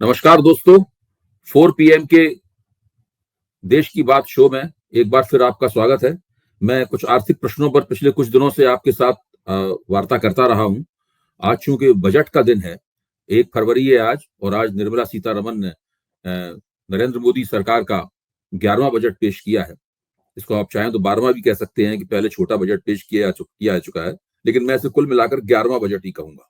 नमस्कार दोस्तों। 4 पीएम के देश की बात शो में एक बार फिर आपका स्वागत है। मैं कुछ आर्थिक प्रश्नों पर पिछले कुछ दिनों से आपके साथ वार्ता करता रहा हूं। आज चूंकि बजट का दिन है, 1 फरवरी है आज, और आज निर्मला सीतारमन ने नरेंद्र मोदी सरकार का 11वां बजट पेश किया है। इसको आप चाहें तो 12वां भी कह सकते हैं कि पहले छोटा बजट पेश किया जा चुका है, लेकिन मैं इसे कुल मिलाकर 11वां बजट ही कहूंगा।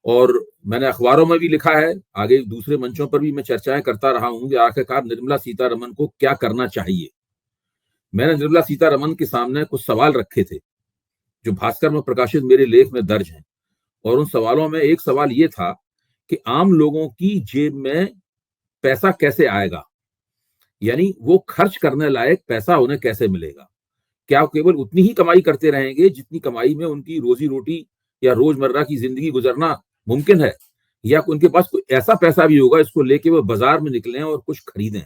और मैंने अखबारों में भी लिखा है, आगे दूसरे मंचों पर भी मैं चर्चाएं करता रहा हूं कि आखिरकार निर्मला सीतारमन को क्या करना चाहिए। मैंने निर्मला सीतारमन के सामने कुछ सवाल रखे थे जो भास्कर में प्रकाशित मेरे लेख में दर्ज हैं, और उन सवालों में एक सवाल ये था कि आम लोगों की जेब में पैसा कैसे आएगा, यानी वो खर्च करने लायक पैसा उन्हें कैसे मिलेगा। क्या वो केवल उतनी ही कमाई करते रहेंगे जितनी कमाई में उनकी रोजी रोटी या रोजमर्रा की जिंदगी गुजरना मुमकिन है, या उनके पास कोई ऐसा पैसा भी होगा इसको लेके वो बाजार में निकलें और कुछ खरीदें।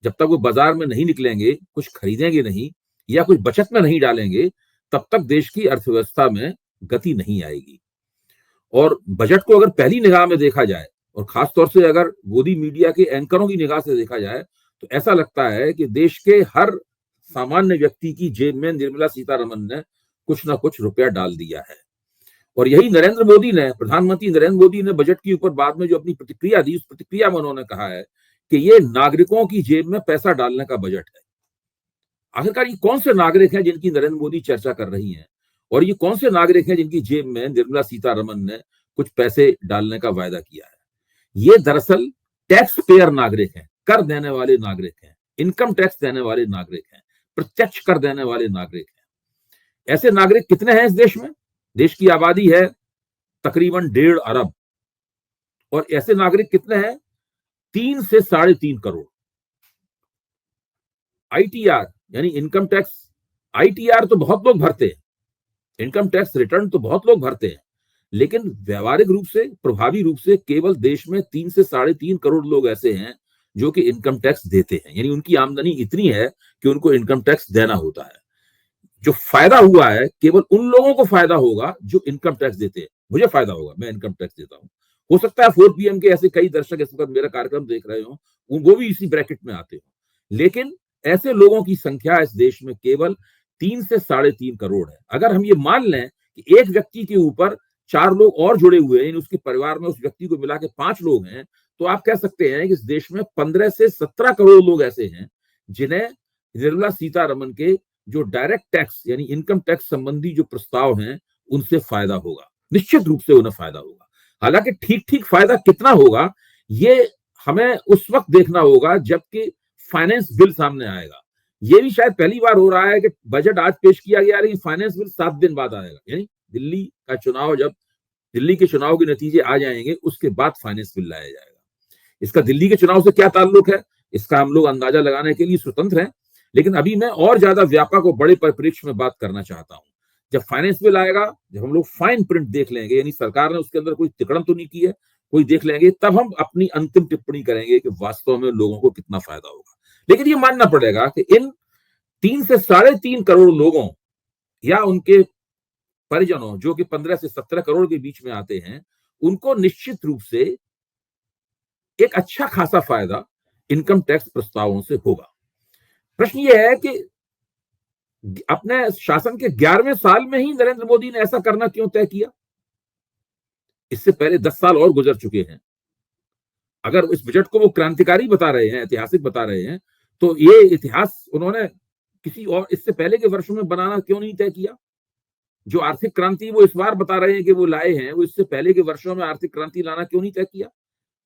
जब तक वो बाजार में नहीं निकलेंगे, कुछ खरीदेंगे नहीं या कुछ बचत में नहीं डालेंगे, तब तक देश की अर्थव्यवस्था में गति नहीं आएगी। और बजट को अगर पहली निगाह में देखा जाए, और खासतौर से अगर गोदी मीडिया के एंकरों की निगाह से देखा जाए, तो ऐसा लगता है कि देश के हर सामान्य व्यक्ति की जेब में निर्मला सीतारमन ने कुछ ना कुछ रुपया डाल दिया है। और यही प्रधानमंत्री नरेंद्र मोदी ने बजट के ऊपर बाद में जो अपनी प्रतिक्रिया दी, उस प्रतिक्रिया में उन्होंने कहा है कि ये नागरिकों की जेब में पैसा डालने का बजट है। आखिरकार ये कौन से नागरिक हैं जिनकी नरेंद्र मोदी चर्चा कर रही हैं, और ये कौन से नागरिक हैं जिनकी जेब में निर्मला सीतारमन ने कुछ पैसे डालने का वायदा किया है। ये दरअसल टैक्स पेयर नागरिक हैं, कर देने वाले नागरिक हैं, इनकम टैक्स देने वाले नागरिक हैं, प्रत्यक्ष कर देने वाले नागरिक हैं। ऐसे नागरिक कितने हैं इस देश में? देश की आबादी है तकरीबन 1.5 अरब, और ऐसे नागरिक कितने हैं? 3 से 3.5 करोड़। आईटीआर यानी इनकम टैक्स, आईटीआर तो बहुत लोग भरते हैं, इनकम टैक्स रिटर्न तो बहुत लोग भरते हैं, लेकिन व्यवहारिक रूप से, प्रभावी रूप से केवल देश में 3 से 3.5 करोड़ लोग ऐसे हैं जो कि इनकम टैक्स देते हैं, यानी उनकी आमदनी इतनी है कि उनको इनकम टैक्स देना होता है। जो फायदा हुआ है केवल उन लोगों को फायदा होगा जो इनकम टैक्स देते हैं। मुझे फायदा होगा, मैं इनकम टैक्स देता हूं। हो सकता है 4 पीएम के ऐसे कई दर्शक इस वक्त मेरा कार्यक्रम देख रहे हो, वो भी इसी ब्रैकेट में आते हो, लेकिन ऐसे लोगों की संख्या इस देश में केवल 3 से 3.5 करोड़ है। अगर हम ये मान लें कि एक व्यक्ति के ऊपर 4 लोग और जुड़े हुए हैं, उसके परिवार में उस व्यक्ति को मिला के 5 लोग हैं, तो आप कह सकते हैं कि इस देश में 15 से 17 करोड़ लोग ऐसे हैं जिन्हें निर्मला सीतारमन के जो डायरेक्ट टैक्स यानी इनकम टैक्स संबंधी जो प्रस्ताव हैं उनसे फायदा होगा। निश्चित रूप से उन्हें फायदा होगा। हालांकि ठीक ठीक फायदा कितना होगा ये हमें उस वक्त देखना होगा जबकि फाइनेंस बिल सामने आएगा। ये भी शायद पहली बार हो रहा है कि बजट आज पेश किया गया लेकिन फाइनेंस बिल 7 दिन बाद आएगा, यानी दिल्ली के चुनाव के नतीजे आ जाएंगे उसके बाद फाइनेंस बिल लाया जाएगा। इसका दिल्ली के चुनाव से क्या ताल्लुक है, इसका हम लोग अंदाजा लगाने के लिए स्वतंत्र हैं, लेकिन अभी मैं और ज्यादा व्यापक और बड़े परिप्रेक्ष्य में बात करना चाहता हूं। जब फाइनेंस बिल आएगा, जब हम लोग फाइन प्रिंट देख लेंगे, यानी सरकार ने उसके अंदर कोई तिकड़म तो नहीं की है, कोई देख लेंगे, तब हम अपनी अंतिम टिप्पणी करेंगे कि वास्तव में लोगों को कितना फायदा होगा। लेकिन ये मानना पड़ेगा कि इन 3 से 3.5 करोड़ लोगों या उनके परिजनों जो कि 15 से 17 करोड़ के बीच में आते हैं, उनको निश्चित रूप से एक अच्छा खासा फायदा इनकम टैक्स प्रस्तावों से होगा। प्रश्न यह है कि अपने शासन के 11वें साल में ही नरेंद्र मोदी ने ऐसा करना क्यों तय किया? इससे पहले 10 साल और गुजर चुके हैं। अगर इस बजट को वो क्रांतिकारी बता रहे हैं, ऐतिहासिक बता रहे हैं, तो ये इतिहास उन्होंने किसी और इससे पहले के वर्षों में बनाना क्यों नहीं तय किया? जो आर्थिक क्रांति वो इस बार बता रहे हैं कि वो लाए हैं, वो इससे पहले के वर्षों में आर्थिक क्रांति लाना क्यों नहीं तय किया?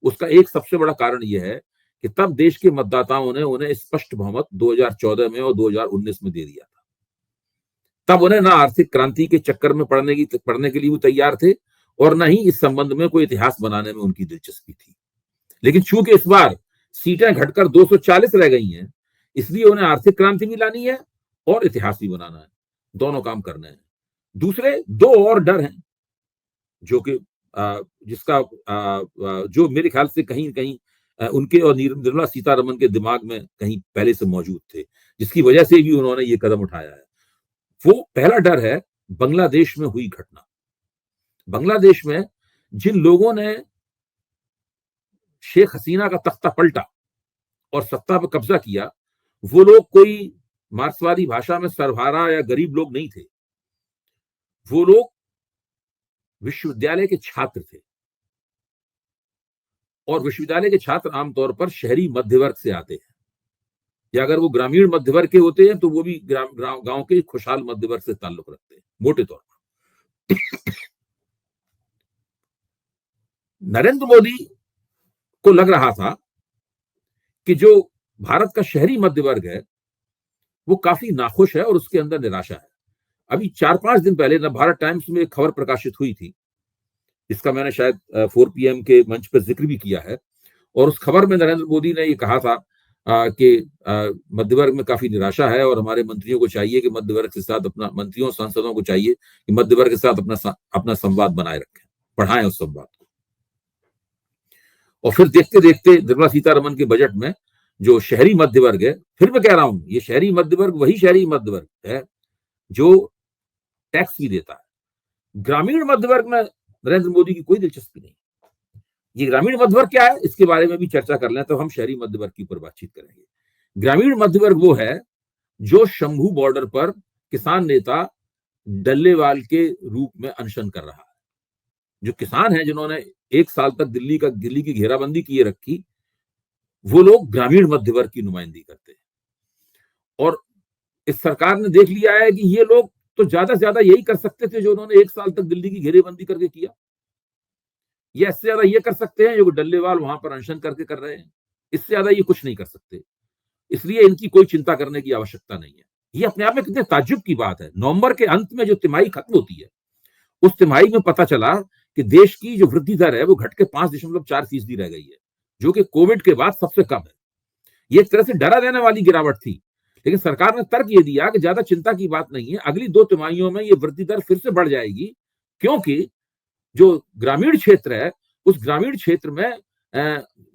उसका एक सबसे बड़ा कारण यह है कि तब देश के मतदाताओं ने उन्हें स्पष्ट बहुमत 2014 में और 2019 में दे दिया था। तब उन्हें ना आर्थिक क्रांति के चक्कर में पड़ने के लिए वो तैयार थे, और ना ही इस संबंध में कोई इतिहास बनाने में उनकी दिलचस्पी थी। लेकिन चूंकि इस बार सीटें घटकर 240 रह गई हैं, इसलिए उन्हें आर्थिक क्रांति भी लानी है और इतिहास भी बनाना है, दोनों काम करने हैं। दूसरे 2 और डर हैं जो कि जो मेरे ख्याल से कहीं न कहीं उनके और निर्मला सीतारमन के दिमाग में कहीं पहले से मौजूद थे, जिसकी वजह से भी उन्होंने ये कदम उठाया है। वो पहला डर है बांग्लादेश में हुई घटना। बांग्लादेश में जिन लोगों ने शेख हसीना का तख्ता पलटा और सत्ता पर कब्जा किया, वो लोग कोई मार्क्सवादी भाषा में सरभारा या गरीब लोग नहीं थे। वो लोग विश्वविद्यालय के छात्र थे, और विश्वविद्यालय के छात्र आमतौर पर शहरी मध्य वर्ग से आते हैं, या अगर वो ग्रामीण मध्य वर्ग के होते हैं तो वो भी गांव के खुशहाल मध्य वर्ग से ताल्लुक रखते हैं मोटे तौर पर। नरेंद्र मोदी को लग रहा था कि जो भारत का शहरी मध्य वर्ग है वो काफी नाखुश है और उसके अंदर निराशा है। अभी 4-5 दिन पहले नवभारत टाइम्स में एक खबर प्रकाशित हुई थी, इसका मैंने शायद 4 PM के मंच पर जिक्र भी किया है, और उस खबर में नरेंद्र मोदी ने ये कहा था कि मध्य वर्ग में काफी निराशा है और हमारे मंत्रियों को चाहिए कि मध्य वर्ग के साथ अपना, मंत्रियों सांसदों को चाहिए कि मध्य वर्ग के साथ अपना संवाद बनाए रखें, बढ़ाएं उस संवाद को। और फिर देखते देखते निर्मला सीतारमण के बजट में जो शहरी मध्य वर्ग है, फिर मैं कह रहा हूं ये शहरी मध्य वर्ग वही शहरी मध्य वर्ग है जो टैक्स भी देता है। ग्रामीण मध्य वर्ग में नरेंद्र मोदी की कोई दिलचस्पी नहीं। ये ग्रामीण मध्य वर्ग क्या है, इसके बारे में भी चर्चा कर लें तो हम शहरी मध्य वर्ग के ऊपर बातचीत करेंगे। ग्रामीण मध्य वर्ग वो है जो शंभू बॉर्डर पर किसान नेता डल्लेवाल के रूप में अनशन कर रहा है। जो किसान हैं जिन्होंने 1 साल तक दिल्ली की घेराबंदी किए रखी, वो लोग ग्रामीण मध्य वर्ग की नुमाइंदगी करते हैं। और इस सरकार ने देख लिया है कि ये लोग तो ज्यादा से ज्यादा यही कर सकते थे जो उन्होंने 1 साल तक दिल्ली की घेरेबंदी करके किया, ये इससे ज्यादा ये कर सकते हैं जो डल्लेवाल वहां पर अनशन करके कर रहे हैं, इससे ज्यादा ये कुछ नहीं कर सकते। इसलिए इनकी कोई चिंता करने की आवश्यकता नहीं है। ये अपने आप में कितने ताज्जुब की बात है, नवंबर के अंत में जो तिमाही खत्म होती है, उस तिमाही में पता चला कि देश की जो वृद्धि दर है वो घट के 5.4% रह गई है, जो कि कोविड के बाद सबसे कम है। ये एक तरह से डरा देने वाली गिरावट थी, लेकिन सरकार ने तर्क ये दिया कि ज्यादा चिंता की बात नहीं है, अगली 2 तिमाहियों में ये वृद्धि दर फिर से बढ़ जाएगी, क्योंकि जो ग्रामीण क्षेत्र है उस ग्रामीण क्षेत्र में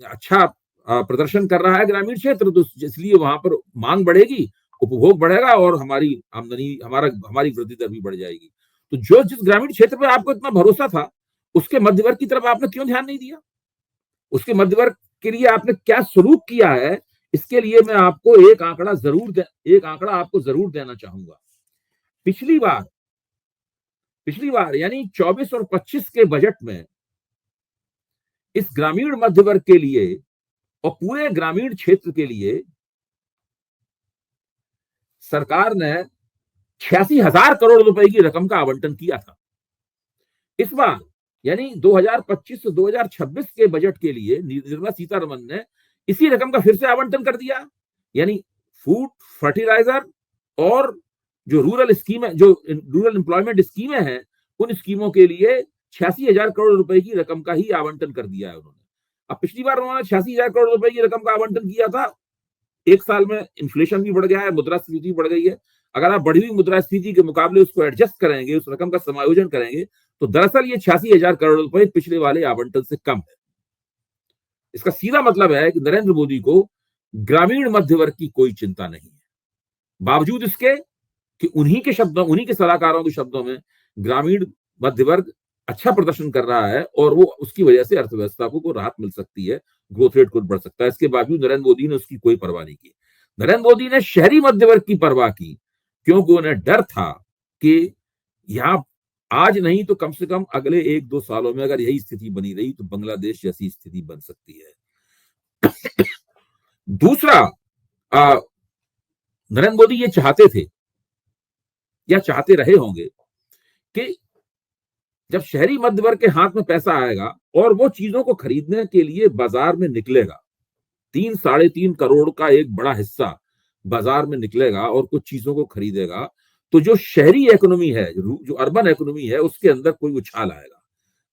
अच्छा प्रदर्शन कर रहा है ग्रामीण क्षेत्र, तो इसलिए वहां पर मांग बढ़ेगी, उपभोग बढ़ेगा और हमारी आमदनी, हमारी वृद्धि दर भी बढ़ जाएगी। तो जो जिस ग्रामीण क्षेत्र पर आपको इतना भरोसा था, उसके मध्य वर्ग की तरफ आपने क्यों ध्यान नहीं दिया? उसके मध्य वर्ग के लिए आपने क्या सलूक किया है? इसके लिए मैं आपको एक आंकड़ा आपको जरूर देना चाहूंगा। पिछली बार यानी 24 और 25 के बजट में इस ग्रामीण मध्य वर्ग के लिए और पूरे ग्रामीण क्षेत्र के लिए सरकार ने 86,000 करोड़ रुपए की रकम का आवंटन किया था। इस बार यानी 2025 से 2026 के बजट के लिए निर्मला सीतारमण ने इसी रकम का फिर से आवंटन कर दिया, यानी फूड, फर्टिलाइजर और जो रूरल एम्प्लॉयमेंट स्कीमें हैं, उन स्कीमों के लिए 86,000 करोड़ रुपए की रकम का ही आवंटन कर दिया है उन्होंने। अब पिछली बार उन्होंने 86,000 करोड़ रुपए की रकम का आवंटन किया था, 1 साल में इन्फ्लेशन भी बढ़ गया है, मुद्रास्फीति बढ़ गई है। अगर आप बढ़ी हुई मुद्रास्फीति के मुकाबले उसको एडजस्ट करेंगे, उस रकम का समायोजन करेंगे, तो दरअसल ये 86,000 करोड़ रुपए पिछले वाले आवंटन से कम है। इसका सीधा मतलब है कि नरेंद्र मोदी को ग्रामीण मध्य वर्ग की कोई चिंता नहीं है, बावजूद इसके कि उन्हीं के सलाहकारों के शब्दों में ग्रामीण मध्य वर्ग अच्छा प्रदर्शन कर रहा है और वो उसकी वजह से अर्थव्यवस्था को राहत मिल सकती है, ग्रोथ रेट कुछ बढ़ सकता है। इसके बावजूद नरेंद्र मोदी ने उसकी कोई परवाह नहीं की। नरेंद्र मोदी ने शहरी मध्य वर्ग की परवाह की, क्योंकि उन्हें डर था कि यहां आज नहीं तो कम से कम अगले 1-2 सालों में अगर यही स्थिति बनी रही तो बांग्लादेश जैसी स्थिति बन सकती है। दूसरा, नरेंद्र मोदी ये चाहते थे या चाहते रहे होंगे कि जब शहरी मध्य वर्ग के हाथ में पैसा आएगा और वो चीजों को खरीदने के लिए बाजार में निकलेगा, 3-3.5 करोड़ का एक बड़ा हिस्सा बाजार में निकलेगा और कुछ चीजों को खरीदेगा, तो जो शहरी इकोनॉमी है, जो अर्बन इकोनॉमी है, उसके अंदर कोई उछाल आएगा।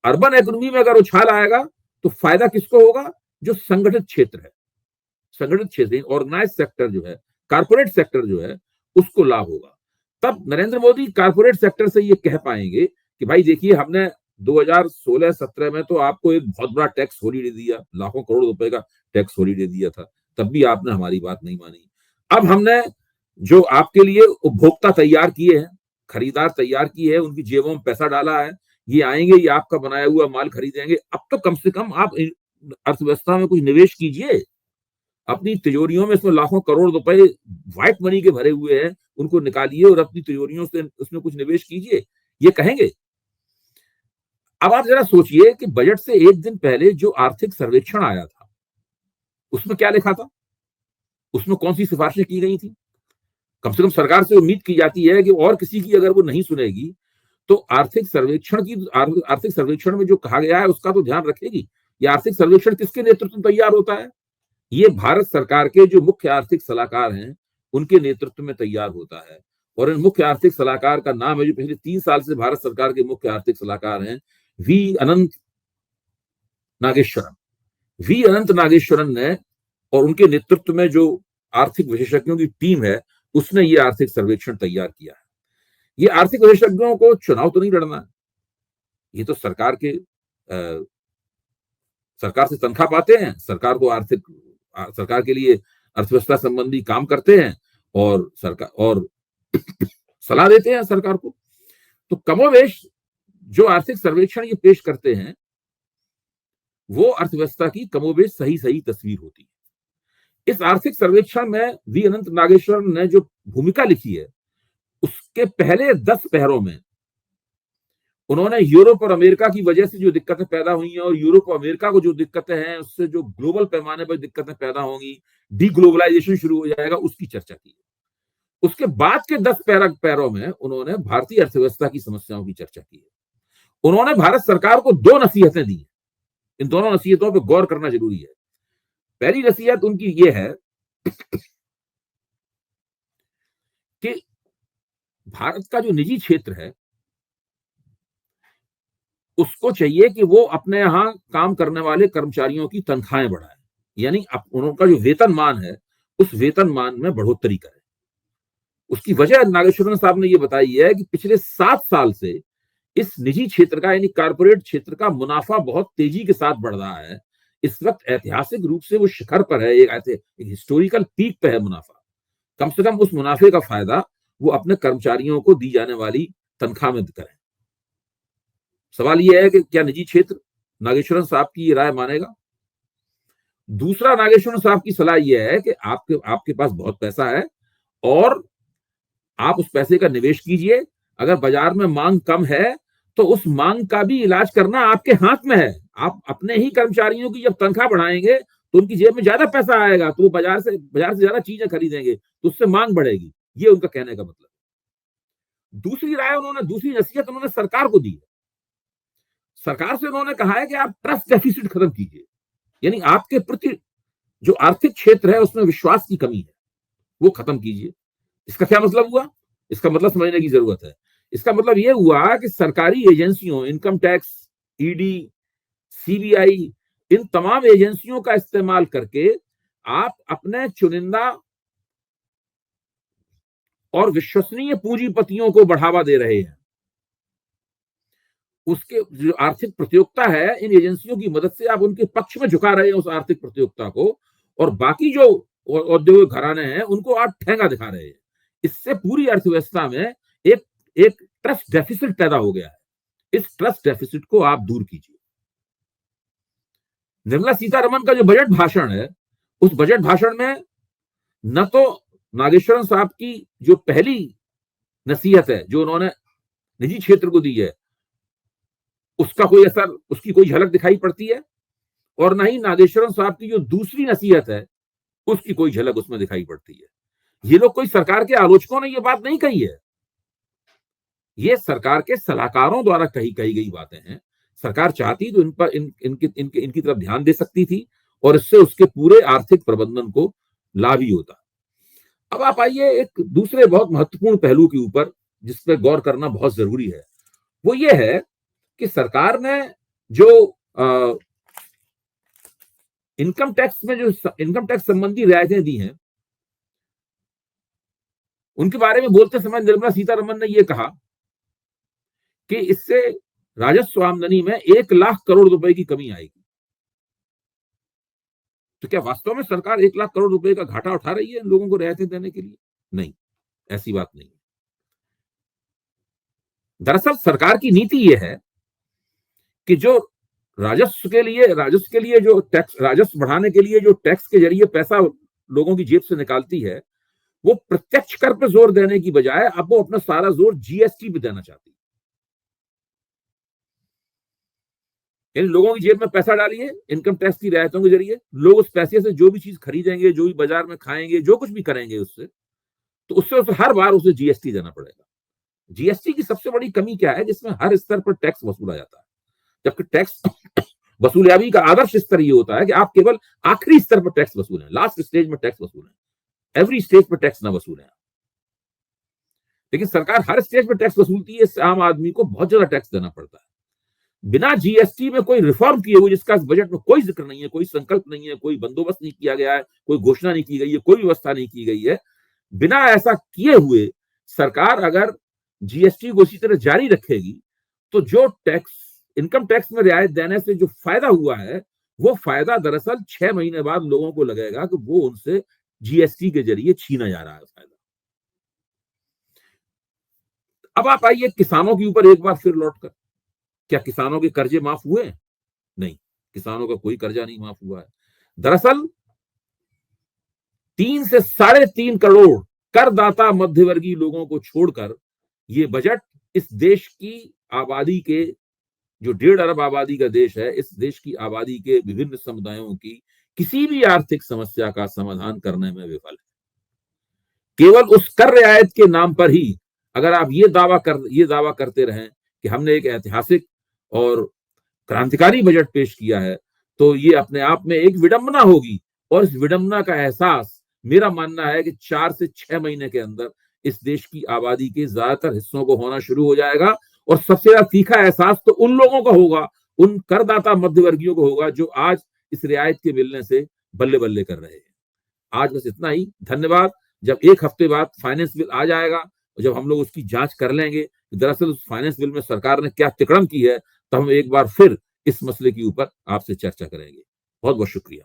अर्बन इकोनॉमी में अगर उछाल आएगा तो फायदा किसको होगा? जो संगठित क्षेत्र है, संगठित क्षेत्र, ऑर्गेनाइज सेक्टर जो है, कारपोरेट सेक्टर जो है, उसको लाभ होगा। तब नरेंद्र मोदी कारपोरेट सेक्टर से ये कह पाएंगे कि भाई देखिए, हमने 2016-17 में तो आपको एक बहुत बड़ा टैक्स हॉलीडे दिया, लाखों करोड़ रुपए का टैक्स हॉलीडे दिया था, तब भी आपने हमारी बात नहीं मानी। अब हमने जो आपके लिए उपभोक्ता तैयार किए हैं, खरीदार तैयार किए हैं, उनकी जेबों में पैसा डाला है, ये आएंगे, ये आपका बनाया हुआ माल खरीदेंगे। अब तो कम से कम आप अर्थव्यवस्था में कुछ निवेश कीजिए, अपनी तिजोरियों में इसमें लाखों करोड़ रुपए व्हाइट मनी के भरे हुए हैं, उनको निकालिए और अपनी तिजोरियों से उसमें कुछ निवेश कीजिए, ये कहेंगे। अब आप जरा सोचिए कि बजट से एक दिन पहले जो आर्थिक सर्वेक्षण आया था, उसमें क्या लिखा था? उसमें कौन सी सिफारिशें की गई थी? कम से कम सरकार से उम्मीद की जाती है कि और किसी की अगर वो नहीं सुनेगी, तो आर्थिक सर्वेक्षण में जो कहा गया है उसका तो ध्यान रखेगी। ये आर्थिक सर्वेक्षण किसके नेतृत्व में तैयार होता है? ये भारत सरकार के जो मुख्य आर्थिक सलाहकार हैं, उनके नेतृत्व में तैयार होता है। और इन मुख्य आर्थिक सलाहकार का नाम है, जो पिछले 3 साल से भारत सरकार के मुख्य आर्थिक सलाहकार हैं, वी अनंत नागेश्वरन। वी अनंत नागेश्वरन ने और उनके नेतृत्व में जो आर्थिक विशेषज्ञों की टीम है, उसने ये आर्थिक सर्वेक्षण तैयार किया है। ये आर्थिक विशेषज्ञों को चुनाव तो नहीं लड़ना है, ये तो सरकार से तनख्वाह पाते हैं, सरकार के लिए अर्थव्यवस्था संबंधी काम करते हैं और सलाह देते हैं सरकार को। तो कमोवेश जो आर्थिक सर्वेक्षण ये पेश करते हैं, वो अर्थव्यवस्था की कमोवेश सही तस्वीर होती है। इस आर्थिक सर्वेक्षण में वी अनंत नागेश्वरन ने जो भूमिका लिखी है, उसके पहले 10 पहरों में उन्होंने यूरोप और अमेरिका की वजह से जो दिक्कतें पैदा हुई हैं और यूरोप और अमेरिका को जो दिक्कतें हैं, उससे जो ग्लोबल पैमाने पर दिक्कतें पैदा होंगी, डीग्लोबलाइजेशन शुरू हो जाएगा, उसकी चर्चा की। उसके बाद के 10 पैरों में उन्होंने भारतीय अर्थव्यवस्था की समस्याओं की चर्चा की है। उन्होंने भारत सरकार को 2 नसीहतें दी। इन दोनों नसीहतों पर गौर करना जरूरी है। पहली नसीहत उनकी ये है कि भारत का जो निजी क्षेत्र है, उसको चाहिए कि वो अपने यहां काम करने वाले कर्मचारियों की तनख्वाहें बढ़ाए, यानी उनका जो वेतनमान है, उस वेतनमान में बढ़ोतरी करे। उसकी वजह नागेश्वरन साहब ने ये बताई है कि पिछले 7 साल से इस निजी क्षेत्र का, यानी कारपोरेट क्षेत्र का मुनाफा बहुत तेजी के साथ बढ़ रहा है। इस वक्त ऐतिहासिक रूप से वो शिखर पर है, एक हिस्टोरिकल पीक पे है मुनाफा। कम से कम उस मुनाफे का फायदा वो अपने कर्मचारियों को दी जाने वाली तनख्वाह में करें। सवाल यह है कि क्या निजी क्षेत्र नागेश्वरन साहब की ये राय मानेगा? दूसरा, नागेश्वरन साहब की सलाह यह है कि आपके पास बहुत पैसा है और आप उस पैसे का निवेश कीजिए। अगर बाजार में मांग कम है, तो उस मांग का भी इलाज करना आपके हाथ में है। आप अपने ही कर्मचारियों की जब तनख्वाह बढ़ाएंगे, तो उनकी जेब में ज्यादा पैसा आएगा, तो वो बाजार से ज्यादा चीजें खरीदेंगे, तो उससे मांग बढ़ेगी। ये उनका कहने का मतलब। दूसरी नसीहत उन्होंने सरकार को दी है। सरकार से उन्होंने कहा है कि आप ट्रस्ट डेफिसिट खत्म कीजिए, यानी आपके प्रति जो आर्थिक क्षेत्र है उसमें विश्वास की कमी है, वो खत्म कीजिए। इसका क्या मतलब हुआ? इसका मतलब समझने की जरूरत है। इसका मतलब यह हुआ कि सरकारी एजेंसियों, इनकम टैक्स, ईडी, सीबीआई, इन तमाम एजेंसियों का इस्तेमाल करके आप अपने चुनिंदा और विश्वसनीय पूंजीपतियों को बढ़ावा दे रहे हैं। उसके जो आर्थिक प्रतियोगिता है, इन एजेंसियों की मदद से आप उनके पक्ष में झुका रहे हैं उस आर्थिक प्रतियोगिता को, और बाकी जो औद्योगिक घराने हैं उनको आप ठेंगा दिखा रहे हैं। इससे पूरी अर्थव्यवस्था में एक ट्रस्ट डेफिसिट पैदा हो गया है। इस ट्रस्ट डेफिसिट को आप दूर कीजिए। निर्मला सीतारमण का जो बजट भाषण है, उस बजट भाषण में न तो नागेश्वरन साहब की जो पहली नसीहत है जो उन्होंने निजी क्षेत्र को दी है, उसका कोई असर, उसकी कोई झलक दिखाई पड़ती है, और न ही नागेश्वरन साहब की जो दूसरी नसीहत है उसकी कोई झलक उसमें दिखाई पड़ती है। ये लोग कोई सरकार के आलोचकों ने ये बात नहीं कही है, ये सरकार के सलाहकारों द्वारा कही गई बातें हैं। सरकार चाहती तो इन पर इनकी तरफ ध्यान दे सकती थी और इससे उसके पूरे आर्थिक प्रबंधन को लाभ ही होता। अब आप आइए एक दूसरे बहुत महत्वपूर्ण पहलू के ऊपर जिस पर गौर करना बहुत जरूरी है। वो ये है कि सरकार ने जो इनकम टैक्स संबंधी रियायतें दी हैं, उनके बारे में बोलते समय निर्मला सीतारमण ने यह कहा कि इससे राजस्व आमदनी में 1 लाख करोड़ रुपए की कमी आएगी। तो क्या वास्तव में सरकार 1 लाख करोड़ रुपए का घाटा उठा रही है इन लोगों को रियायतें देने के लिए? नहीं, ऐसी बात नहीं। दरअसल सरकार की नीति यह है कि जो राजस्व के लिए जो टैक्स, राजस्व बढ़ाने के लिए जो टैक्स के जरिए पैसा लोगों की जेब से निकालती है, वो प्रत्यक्ष कर पर जोर देने की बजाय अब वो अपना सारा जोर जीएसटी पे देना चाहती है। यानी लोगों की जेब में पैसा डालिए इनकम टैक्स की रियायतों के जरिए, लोग उस पैसे से जो भी चीज खरीदेंगे, जो भी बाजार में खाएंगे, जो कुछ भी करेंगे उससे, तो उससे हर बार उसे जीएसटी देना पड़ेगा। जीएसटी की सबसे बड़ी कमी क्या है, जिसमें हर स्तर पर टैक्स वसूला जाता है, जबकि टैक्स वसूलियाबी का आदर्श स्तर ये होता है कि आप केवल आखिरी स्तर पर टैक्स वसूलें, लास्ट स्टेज में टैक्स वसूलें, एवरी स्टेज पर टैक्स ना वसूलें। लेकिन सरकार हर स्टेज पर टैक्स वसूलती है, इससे आम आदमी को बहुत ज्यादा टैक्स देना पड़ता है। बिना जीएसटी में कोई रिफॉर्म किए हुए, जिसका बजट में कोई जिक्र नहीं है, कोई संकल्प नहीं है, कोई बंदोबस्त नहीं किया गया है, कोई घोषणा नहीं की गई है, कोई व्यवस्था नहीं की गई है, बिना ऐसा किए हुए सरकार अगर जीएसटी को इसी तरह जारी रखेगी, तो जो टैक्स, इनकम टैक्स में रियायत देने से जो फायदा हुआ है, वो फायदा दरअसल 6 महीने बाद लोगों को लगेगा कि वो उनसे जीएसटी के जरिए छीना जा रहा है फायदा। अब आप आइए किसानों के ऊपर एक बार फिर लौटकर, क्या किसानों के कर्जे माफ हुए? नहीं, किसानों का कोई कर्जा नहीं माफ हुआ है। दरअसल 3 से 3.5 करोड़ करदाता मध्यवर्गीय लोगों को छोड़कर ये बजट इस देश की आबादी के, जो 1.5 अरब आबादी का देश है, इस देश की आबादी के विभिन्न समुदायों की किसी भी आर्थिक समस्या का समाधान करने में विफल है। केवल उस कर रियायत के नाम पर ही अगर आप ये दावा करते रहें कि हमने एक ऐतिहासिक और क्रांतिकारी बजट पेश किया है, तो ये अपने आप में एक विडंबना होगी, और इस विडंबना का एहसास मेरा मानना है कि 4 से 6 महीने के अंदर इस देश की आबादी के ज्यादातर हिस्सों को होना शुरू हो जाएगा। और सबसे ज्यादा तीखा एहसास तो उन लोगों का होगा, उन करदाता मध्यवर्गीयों को होगा, जो आज इस रियायत के मिलने से बल्ले बल्ले कर रहे हैं। आज बस इतना ही, धन्यवाद। जब 1 हफ्ते बाद फाइनेंस बिल आ जाएगा, जब हम लोग उसकी जांच कर लेंगे दरअसल उस फाइनेंस बिल में सरकार ने क्या तिकड़म की है, तो हम एक बार फिर इस मसले के ऊपर आपसे चर्चा करेंगे। बहुत बहुत शुक्रिया।